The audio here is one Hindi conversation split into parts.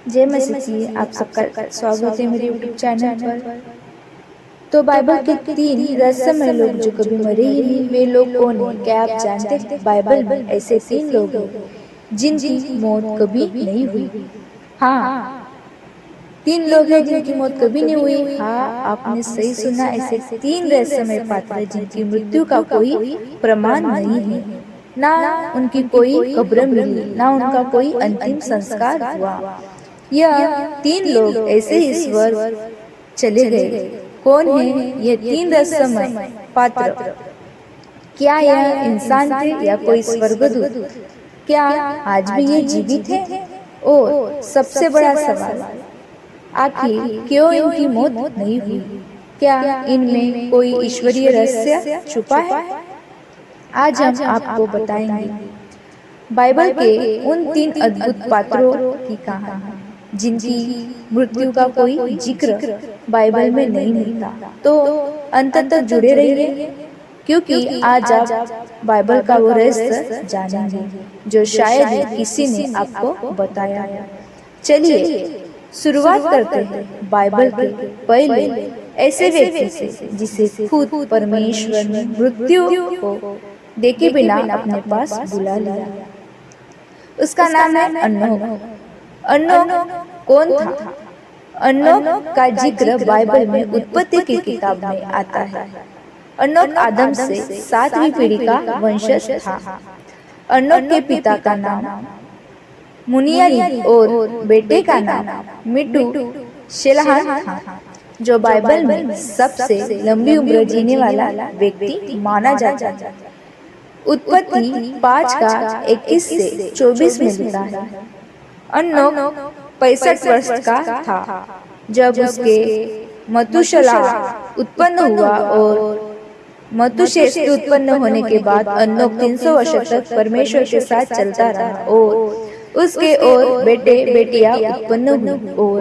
जय मसीह की आप सबका स्वागत है मेरे यूट्यूब चैनल पर। तो बाइबल के 3 रहस्यमय लोग जो कभी मरे ही नहीं, वे लोग कौन है? क्या आप जानते हैं? बाइबल में ऐसे 3 लोग हैं जिनकी मौत कभी नहीं हुई। हाँ, 3 लोग हैं जिनकी मौत कभी नहीं हुई। हाँ, आपने सही सुना, ऐसे 3 रहस्यमय पात्र हैं जिनकी मृत्यु का कोई प्रमाण नहीं है। ना उनकी कोई कब्र मिली, ना उनका कोई अंतिम संस्कार हुआ। यह 3 लोग ऐसे ही स्वर्ग चले गए। कौन है ये 3 रहस्यमय पात्र? क्या यह इंसान थे या कोई स्वर्गदूत? क्या आज भी ये जीवित है? और सबसे बड़ा सवाल, आखिर क्यों इनकी मौत नहीं हुई? क्या इनमें कोई ईश्वरीय रहस्य छुपा है? आज हम आपको बताएंगे बाइबल के उन 3 अद्भुत पात्रों की कहानी जिनकी मृत्यु का कोई जिक्र बाइबल में नहीं मिलता। तो अंत तक जुड़े रहिए, क्योंकि आज आप बाइबल का वो रहस्य जानेंगे जो शायद ही किसी ने आपको बताया है। चलिए शुरुआत करते हैं बाइबल के पहले ऐसे व्यक्ति से जिसे खुद परमेश्वर ने मृत्यु को देखे बिना अपने पास बुला लिया। उसका नाम है अनोख। अनोख कौन था? अनोख का जिक्र बाइबल में उत्पत्ति की किताब में आता है। अनोख आदम से 7वीं पीढ़ी का वंशज था। अनोख के पिता का नाम मुनियारी और बेटे का नाम मिट्टू शेलहान था, जो बाइबल में सबसे लंबी उम्र जीने वाला व्यक्ति माना जाता है। उत्पत्ति 5 का 21 से 24 में लिखा है। अनोख 65 वर्ष का था जब उसके मतुशलाह उत्पन्न हुआ, और मतुशेष के उत्पन्न होने के बाद अनोख 300 वर्ष तक परमेश्वर के साथ चलता रहा और उसके और बेटे बेटियां उत्पन्न हुई, और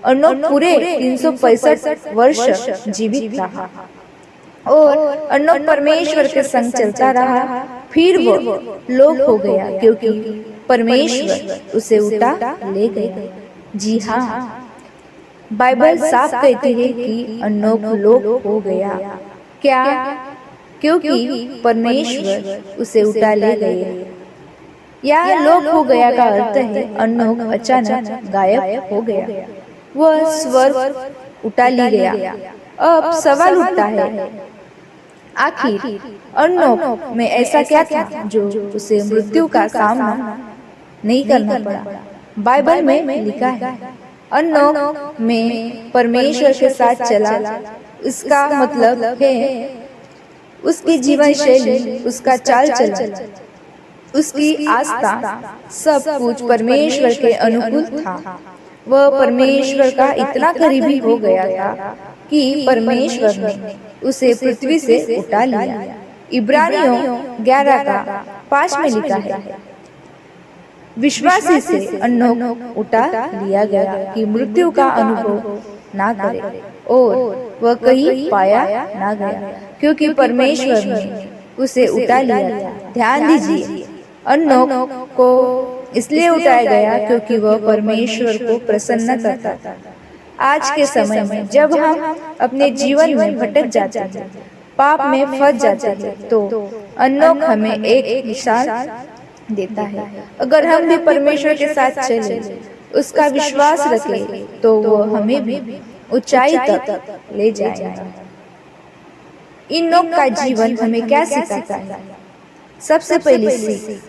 अनोख पूरे 365 वर्ष जीवित रहा और अनोख परमेश्वर के संग चलता रहा। फिर वो लोप हो गया क्योंकि परमेश्वर उसे उठा ले गया। जी हाँ, बाइबल साफ कहती है कि अनोख लोप हो गया। क्या? क्योंकि परमेश्वर उसे उठा ले गए। या लोप हो गया का अर्थ है अनोख अचानक गायब हो गया, वह स्वर्ग उठा ले गया। अब सवाल उठता है, आखिर अनोख में ऐसा क्या था जो उसे मृत्यु का सामना नहीं करना पड़ा? बाइबल में लिखा है अनोख में परमेश्वर के साथ चला। इसका मतलब है उसकी जीवन शैली, उसका चाल चलन, उसकी आस्था, सब कुछ परमेश्वर के अनुकूल था। वह परमेश्वर का इतना करीबी हो गया था कि परमेश्वर ने उसे पृथ्वी से उठा लिया। इब्रानियों 11 का 5 में लिखा है, विश्वासी से अनोख उठा लिया गया कि मृत्यु का अनुभव ना करे, और वह कहीं पाया ना गया क्योंकि परमेश्वर ने उसे उठा लिया था। ध्यान दीजिए, अनोख को इसलिए उठाया गया क्योंकि वह परमेश्वर को प्रसन्न करता था। आज के समय में जब हम अपने जीवन में भटक जाते हैं, पाप में फंस जाते हैं, तो अनोख हमें एक मिसाल देता है। अगर हम भी परमेश्वर के साथ चले, उसका विश्वास रखें, तो वो हमें भी ऊंचाई तक ले जाएगा। अनोख का जीवन हमें क्या सिखाता है? सबसे पहली सीख,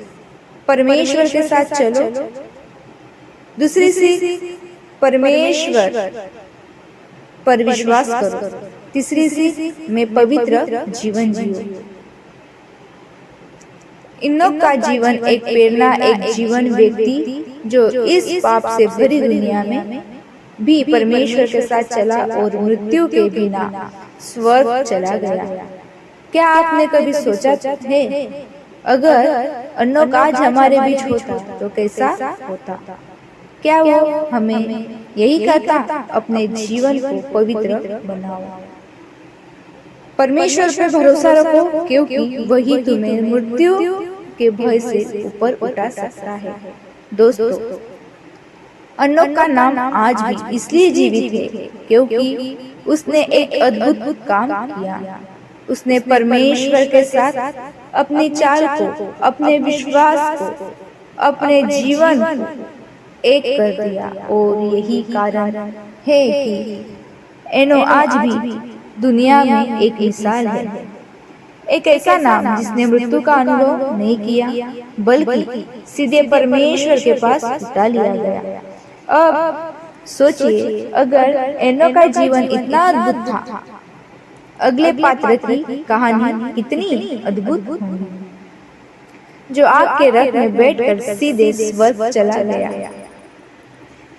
परमेश्वर के साथ चलो। दूसरी सीख, परमेश्वर पर विश्वास करो। तीसरी सीख, मैं पवित्र जीवन जियो। अनोख का जीवन एक प्रेरणा, एक जीवन व्यक्ति जो इस पाप से भरी दुनिया में भी परमेश्वर के साथ चला और मृत्यु के बिना स्वर्ग चला गया। क्या आपने कभी सोचा है अगर अनोख आज हमारे बीच होता तो कैसा होता? क्या वो हमें यही कहता, अपने जीवन को पवित्र बनाओ, परमेश्वर पे भरोसा रखो, क्योंकि वही तुम्हें मृत्यु के भय से ऊपर उठा सकता है। दोस्तों, अनोख का नाम आज भी इसलिए जीवित है क्योंकि उसने एक अद्भुत काम किया। उसने परमेश्वर के साथ अपनी चाल को, अपने विश्वास को, अपने जीवन को एक कर दिया। और यही कारण है कि एनो आज भी दुनिया में एक मिसाल है। एक ऐसा नाम जिसने मृत्यु का अनुभव नहीं किया, बल्कि सीधे परमेश्वर के पास उठा लिया गया। अब सोचिए, अगर एनो का जीवन इतना अद्भुत था, अगले पात्र की कहानी कितनी अद्भुत होगी, जो आग के रथ में बैठकर सीधे स्वर्ग चला गया।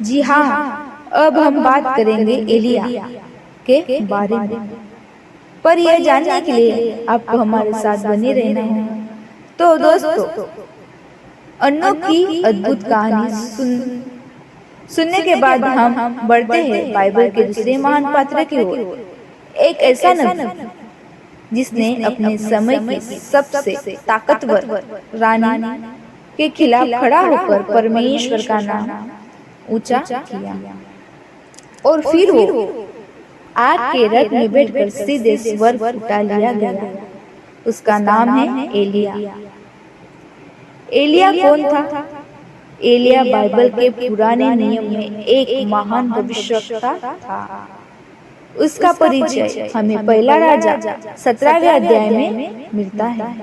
जी हाँ, अब हम बात करेंगे एलिया के बारे में। पर यह जानने के लिए आपको हमारे साथ बने रहना है। तो दोस्तों, अनोख की अद्भुत कहानी सुनने के बाद हम बढ़ते हैं बाइबल के दूसरे महान पात्र की ओर। एक ऐसा नबी जिसने अपने समय की सबसे ताकतवर रानी के खिलाफ खड़ा होकर परमेश्वर का नाम ऊंचा किया, और फिर वो आग के रथ में बैठकर सीधे स्वर्ग उठा लिया गया। उसका नाम है एलिया। एलिया कौन था? एलिया बाइबल के पुराने नियम में एक महान भविष्यवक्ता था। उसका परिचय हमें पहला राजा 17वें अध्याय में मिलता है।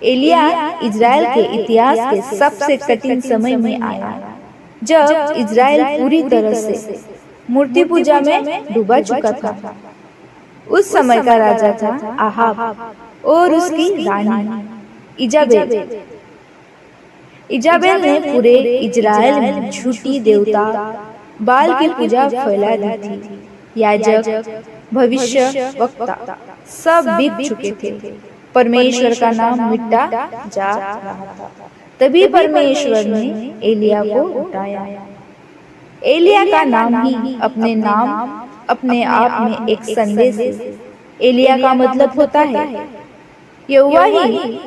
एलिया इज़राइल के इतिहास के सबसे कठिन समय में आया, जब इज़राइल पूरी तरह से मूर्ति पूजा में डूबा चुका था। उस समय का राजा था आहाब और उसकी रानी इजाबेल। इजाबेल ने पूरे इज़राइल में झूठी देवता बाल की पूजा फैला दी थी। याजक, भविष्य वक्ता सब बिक चुके थे। परमेश्वर का नाम मिटा जा रहा था। तभी परमेश्वर ने एलिया को उठाया। एलिया का नाम ही अपने आप में एक संदेश है। एलिया का मतलब होता है यहोवा ही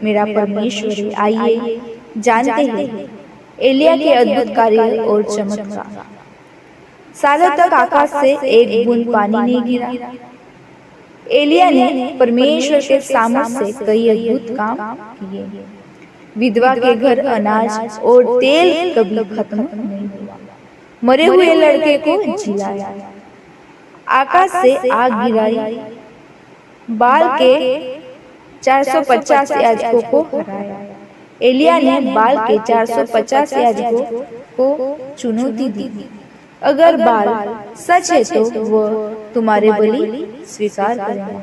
मेरा परमेश्वर है। आइए जानते हैं एलिया के अद्भुत कार्य और चमत्कार। सालों तक आकाश से एक बूंद पानी नहीं गिरा। एलिया ने परमेश्वर के सामने से कई अद्भुत काम किए। विधवा के घर अनाज और तेल कभी खत्म नहीं हुआ। मरे हुए लड़के को जिलाया, आकाश से आग गिराई, बाल के 450 याजकों को हराया। एलिया ने बाल के 450 याजकों को चुनौती दी, अगर बाल सच है तो वह तुम्हारे बलि स्वीकार करेगा,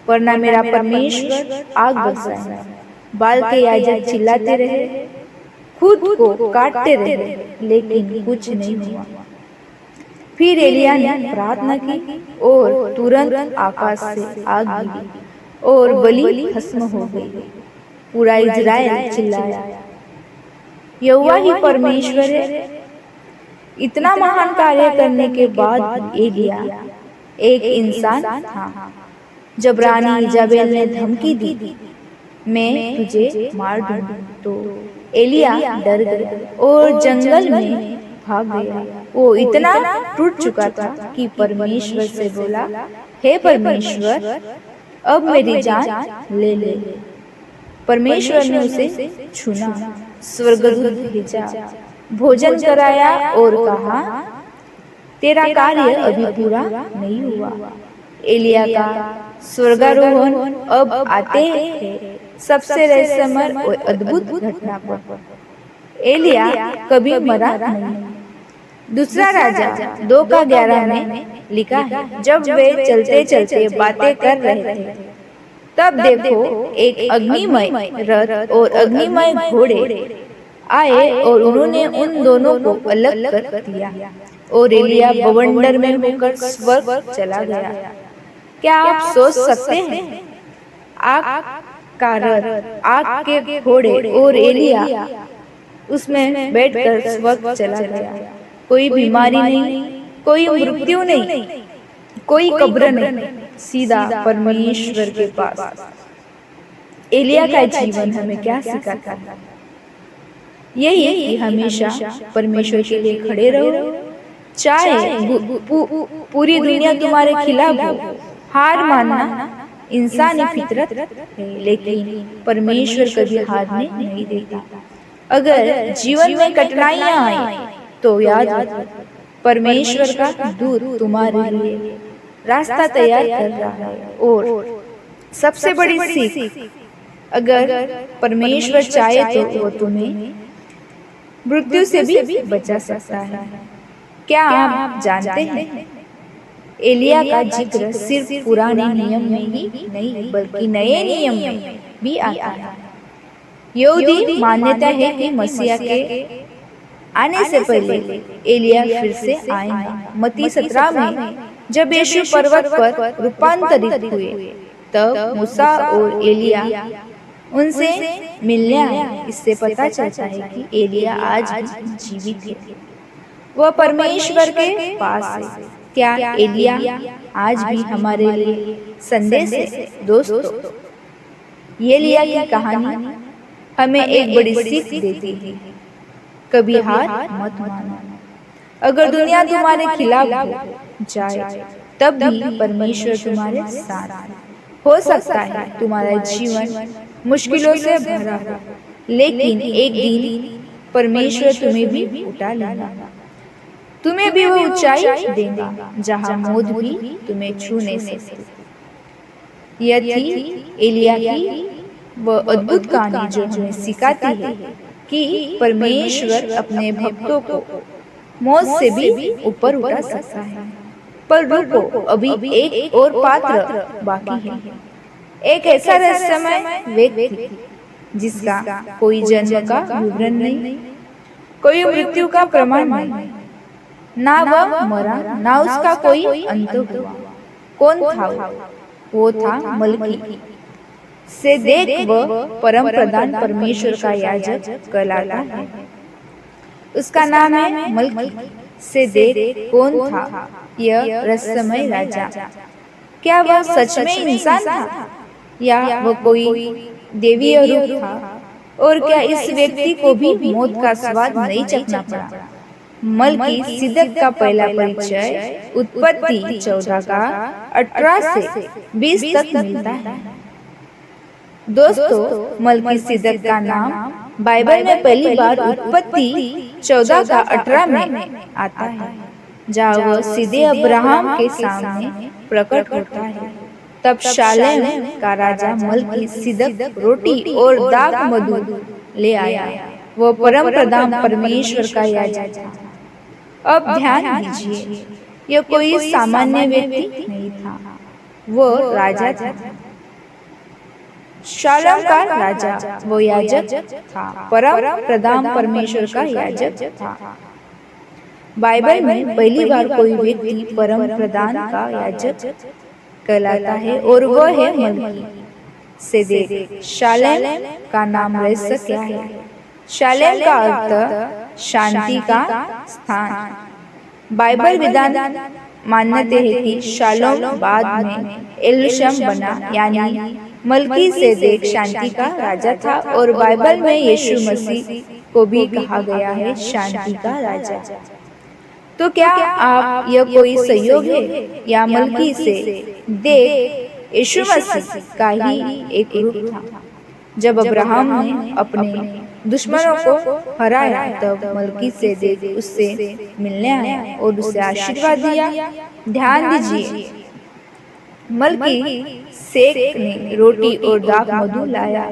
वरना मेरा परमेश्वर आग बरसाएगा। बाल के याजक चिल्लाते रहे, खुद को काटते रहे, लेकिन कुछ नहीं हुआ। फिर एलिया ने प्रार्थना की और तुरंत आकाश से आग गिरी और बलि भस्म हो गई। पूरा इज़राइल चिल्लाया, यहोवा ही परमेश्वर है। इतना महान कार्य करने के बाद एलिया एक इंसान था। जब रानी इजाबेल ने धमकी दी, मैं तुझे मार दूंगी, तो एलिया डर गया और जंगल में भाग गया। वो इतना टूट चुका था कि परमेश्वर से बोला, हे परमेश्वर, अब मेरी जान ले ले। परमेश्वर ने उसे छूना, स्वर्गदूत भेजा, भोजन कराया और कहा, तेरा कार्य अभी पूरा नहीं हुआ। एलिया का स्वर्गारोहण अब आते हैं सबसे रहस्यमय और अद्भुत घटना पर। एलिया कभी मरा नहीं। दूसरा राजा 2:11 में लिखा है, जब वे चलते चलते बातें कर रहे थे, तब देखो एक अग्निमय रथ और अग्निमय घोड़े आए और उन्होंने उन दोनों को अलग कर दिया और एलिया बवंडर में होकर स्वर्ग चला गया। क्या आप सोच सकते हैं? आग का रथ, आग के घोड़े और एलिया उसमें बैठकर स्वर्ग चला गया। कोई बीमारी नहीं, कोई मृत्यु नहीं, कोई कब्र नहीं, सीधा परमेश्वर के पास। एलिया का जीवन हमें क्या सिखाता है? यही कि हमेशा परमेश्वर के लिए खड़े रहो, चाहे पूरी दुनिया तुम्हारे खिलाफ हो। हार मानना इंसानी फितरत है, लेकिन परमेश्वर कभी हारने नहीं देता। अगर जीवन में कठिनाइयां आए तो याद रखो, परमेश्वर का दूत तुम्हारे लिए रास्ता तैयार कर रहा है। और सबसे बड़ी सीख, अगर परमेश्वर चाहे तो वो तुम्हें मृत्यु से भी बचा सकता है। क्या आप जानते हैं, एलिया का जिक्र सिर्फ पुराने नियम में ही नहीं बल्कि नए नियम में भी आता है। यहूदी मान्यता है कि मसीहा के आने से पहले एलिया फिर से आएंगे। मत्ती 17 में जब यीशु पर्वत पर रूपांतरित हुए तब मूसा और एलिया उनसे मिलने आए। इससे पता चलता है कि एलिया आज भी जीवित है, वह परमेश्वर के पास है। क्या एलिया आज भी हमारे लिए संदेश है? दोस्तों, एलिया की कहानी हमें एक बड़ी सीख देती है, कभी हार मत मानो। अगर दुनिया तुम्हारे खिलाफ हो जाए तब भी परमेश्वर तुम्हारे साथ हो सकता है। तुम्हारा जीवन मुश्किलों से भरा हो, लेकिन एक दिन परमेश्वर तुम्हें भी उठा लेगा। तुम्हें भी वो ऊंचाई देगा जहां मौत भी तुम्हें छू नहीं सकती। यह थी एलिया की वह अद्भुत कहानी जो हमें सिखाती है कि परमेश्वर अपने भक्तों को मौत से भी ऊपर उठा सकता है। पर रुको, अभी एक और पात्र बाकी है। एक ऐसा रहस्यमय व्यक्ति जिसका कोई जन्म का विवरण नहीं, कोई मृत्यु का प्रमाण नहीं, ना वह मरा ना उसका कोई अंत हुआ। कौन था वो था मलकी सेदेक, वह परम प्रधान परमेश्वर का याजक कहलाता है। उसका नाम है मलकी सेदेक। कौन था यह रहस्यमय राजा? क्या वह सच में इंसान था या वह कोई देवीय रूप था? और क्या इस व्यक्ति को भी मौत का स्वाद नहीं चखना पड़ा? मलकी सिदक का पहला परिचय उत्पत्ति 14 का 18 से 20 तक मिलता है। दोस्तों, मलकी सिदक का नाम बाइबल में पहली बार उत्पत्ति 14 का 18 में आता है, जहाँ वह सीधे अब्राहम के सामने प्रकट होता है। तब शालेम का राजा मलकी सिदक रोटी और दाख मधु ले आया। वह परम प्रधान परमेश्वर का याजक था। अब ध्यान दीजिए, यह कोई सामान्य व्यक्ति नहीं था, वह राजा था। शालेम का राजा वो याजक था, परम प्रधान परमेश्वर का याजक था। बाइबल में पहली बार कोई व्यक्ति परम प्रधान का याजक कहलाता है और वह है मलकी सेदेक। शालेम का नाम रहस्य क्या है? शालेम का अर्थ शांति का स्थान। बाइबल विधान मानते हैं कि शालोम बाद में एलुशम बना, यानी मलकी सेदेक शांति का राजा था। और बाइबल में यीशु मसीह को भी कहा गया है शांति का राजा। तो क्या आप यह कोई संयोग है या मलकी से देख यीशु मसीह का ही एक रूप था? जब अब्राहम ने अपने दुश्मनों को हराया तब मलकी से देख उससे मिलने आया और उसे आशीर्वाद दिया। ध्यान दीजिए, मलकी सेक ने रोटी और दाख मधु लाया।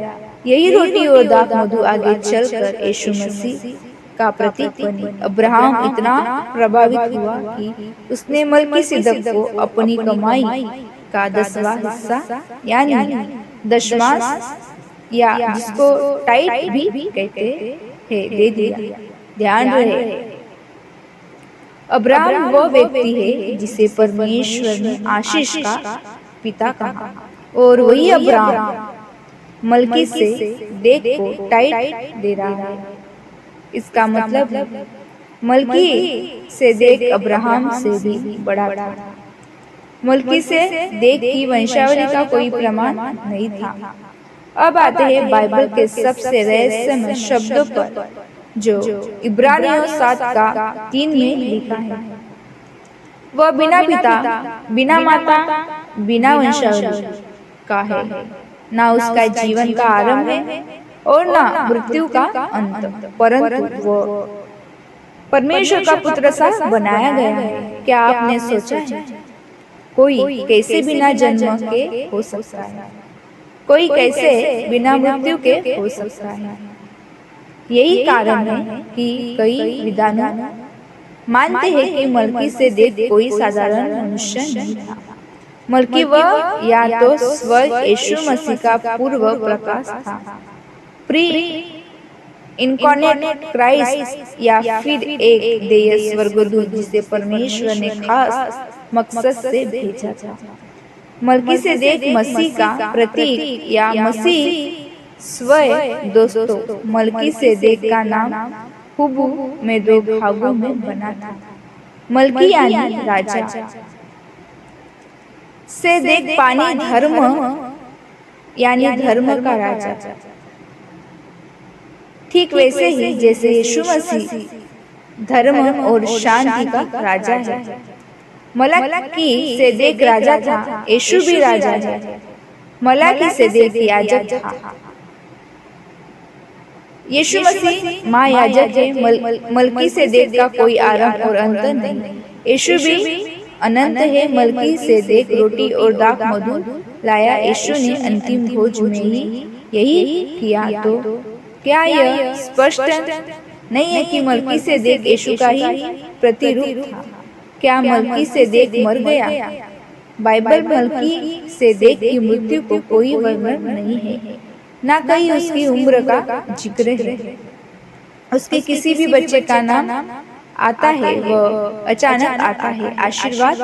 यही रोटी और दाख मधु आगे चलकर यीशु मसीह का प्रतीक बनी। अब्राहम इतना प्रभावित हुआ कि उसने मलकी सिदक को अपनी कमाई का 10वां हिस्सा यानी दशमांश या जिसको टाइट भी कहते हैं दे दिया। ध्यान रहे, अब्राहम वह व्यक्ति है जिसे परमेश्वर ने आशीष का पिता कहा, और वही अब्राहम मलकी से देख को टाइट दे रहा है। इसका मतलब मलकी से देख अब्राहम से भी बड़ा था। मलकी से देख की वंशावली का कोई प्रमाण नहीं था। अब आते हैं बाइबल के सबसे रहस्यमय शब्दों पर। जो इब्रानियों 7:3 में लिखा है। वह बिना पिता, बिना माता, बिना वंशावली का है, ना उसका जीवन का आरंभ है और ना मृत्यु का अंत, परंतु वह परमेश्वर का पुत्र सा बनाया गया है। क्या आपने सोचा है कोई कैसे बिना जन्म के हो सकता है? कोई कैसे बिना मृत्यु के हो सकता है? यही कारण है कि कई विद्वान मानते हैं कि मलकीसेदेक कोई साधारण मनुष्य नहीं था। मलकी वह या तो स्वयं यीशु मसीह का पूर्व प्रकाश था, प्री इनकॉर्नेट क्राइस्ट, या फिर एक देय स्वर्गदूत जिसे परमेश्वर ने खास मकसद से भेजा था। मलकीसेदेक मसीह का प्रतीक या मसीह स्वयं। दोस्तों, मलकीसेदेक का नाम हुबू में 2 भागों में बना था। मलकी यानी राजा, सेदेक पानी धर्म यानी धर्म का राजा। ठीक वैसे ही जैसे यीशु मसीह धर्म और शांति का राजा है। मलकी सेदेक राजा था, यीशु भी राजा है। मलकी सेदेक याजक था, यीशु मसीह महायाजक है। मलकीसेदेक का कोई आरंभ और अंत नहीं। यीशु भी अनंत है। मलकीसेदेक रोटी और दाख मधु लाया। यीशु ने अंतिम भोज में ही यही किया। तो क्या यह स्पष्ट नहीं है कि मलकीसेदेक यीशु का ही प्रतिरूप था? क्या मलकीसेदेक मर गया? बाइबल मलकीसेदेक की मृत्यु को कोई वर्णन नहीं है, ना कहीं उसकी उम्र का जिक्र है। उसके किसी भी बच्चे का नाम आता है, वह अचानक आता है, आशीर्वाद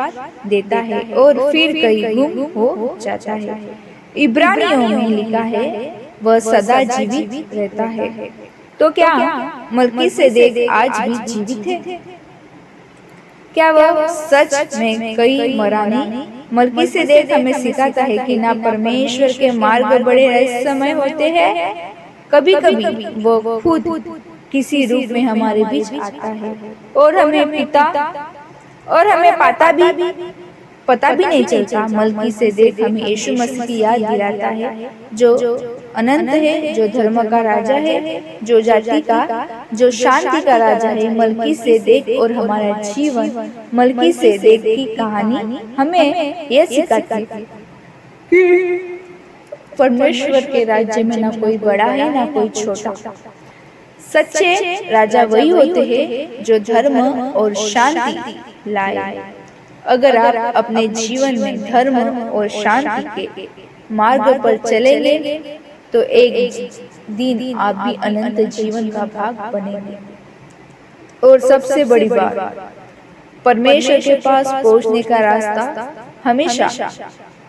देता है और फिर कहीं गुम हो जाता है। इब्रानियों में लिखा है वह सदा जीवित रहता है। तो क्या मलकीसेदेक आज भी जीवित है? क्या वह सच में कई मरा नहीं? मलकीसेदेक हमें सिखाता है कि ना परमेश्वर के मार्ग बड़े रहस्यमय होते हैं, कभी कभी वो खुद किसी रूप में हमारे बीच आता है और हमें पता भी नहीं चलता। मलकीसेदेक हमें यीशु मसीह की याद दिलाता है, जो अनंत है, जो धर्म का राजा है, जो जाति का, जो शांति का राजा है। मलकीसेदेक और हमारा जीवन, मलकीसेदेक की कहानी हमें यह सिखाती है कि परमेश्वर के राज्य में ना कोई बड़ा है ना कोई छोटा। सच्चे राजा वही होते हैं जो धर्म और शांति लाए। अगर आप अपने जीवन में धर्म और शांति के मार्ग पर चलेंगे तो एक दिन आप भी अनंत जीवन का भाग बनेंगे। और सबसे बड़ी बात, परमेश्वर के पास पहुंचने का रास्ता हमेशा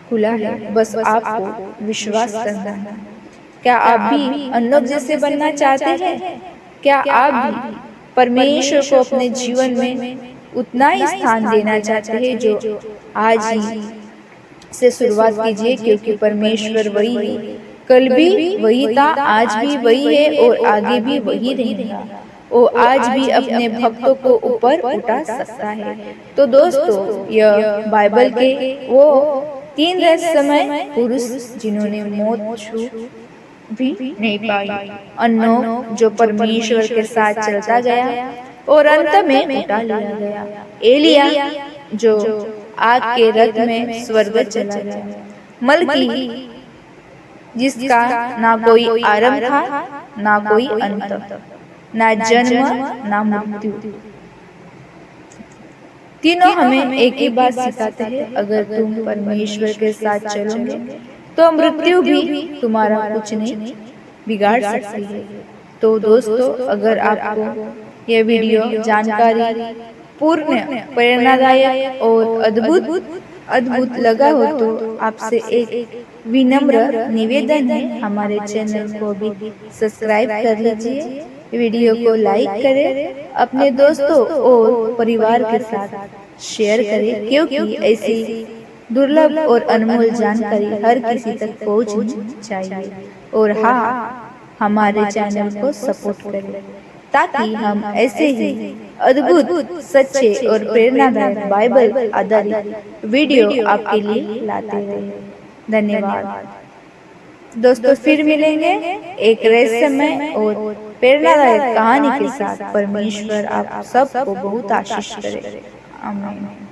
खुला है, बस आपको विश्वास करना है। क्या आप भी अनोख जैसे बनना चाहते हैं? क्या आप भी परमेश्वर को अपने जीवन में उतना ही स्थान देना चाहते हैं जो आज ही से शुरुआत कीजिए, क्योंकि परमेश्वर वही है, कल भी वही था, आज भी वही है और आगे भी वही रहेगा। वो आज भी अपने भक्तों को ऊपर उठा सकता है। तो दोस्तों, यह बाइबल के वो 3 रहस्यमय पुरुष जिन्होंने मौत छू भी नहीं पाई, अनोख जो परमेश्वर के साथ चलता गया और अंत में उठा लिया गया, एलिया जो आग के रथ में स्वर्ग चला गया, मलकी जिसका ना कोई आरंभ था ना कोई अंत, ना जन्म ना मृत्यु। तीनों हमें एक ही बात सिखाते हैं, अगर तुम परमेश्वर के साथ चलोगे तो मृत्यु भी तुम्हारा कुछ नहीं बिगाड़ सकती है। तो दोस्तों, अगर आपको यह वीडियो जानकारी पूर्ण, प्रेरणादायक और अद्भुत लगा हो तो आपसे एक विनम्र निवेदन है, हमारे चैनल को भी सब्सक्राइब कर लीजिए, वीडियो को लाइक करें, अपने दोस्तों और परिवार के साथ शेयर करें, क्योंकि ऐसी दुर्लभ और अनमोल जानकारी हर किसी तक पहुंचनी चाहिए। और हाँ, हमारे चैनल को सपोर्ट करें ताकि हम ऐसे ही अद्भुत, सच्चे और प्रेरणादायक बाइबल आधारित वीडियो आपके लिए लाते रहे। धन्यवाद दोस्तों, फिर मिलेंगे एक रहस्यमय और प्रेरणादायक कहानी के साथ। परमेश्वर आप सबको बहुत आशीष करे। आमीन।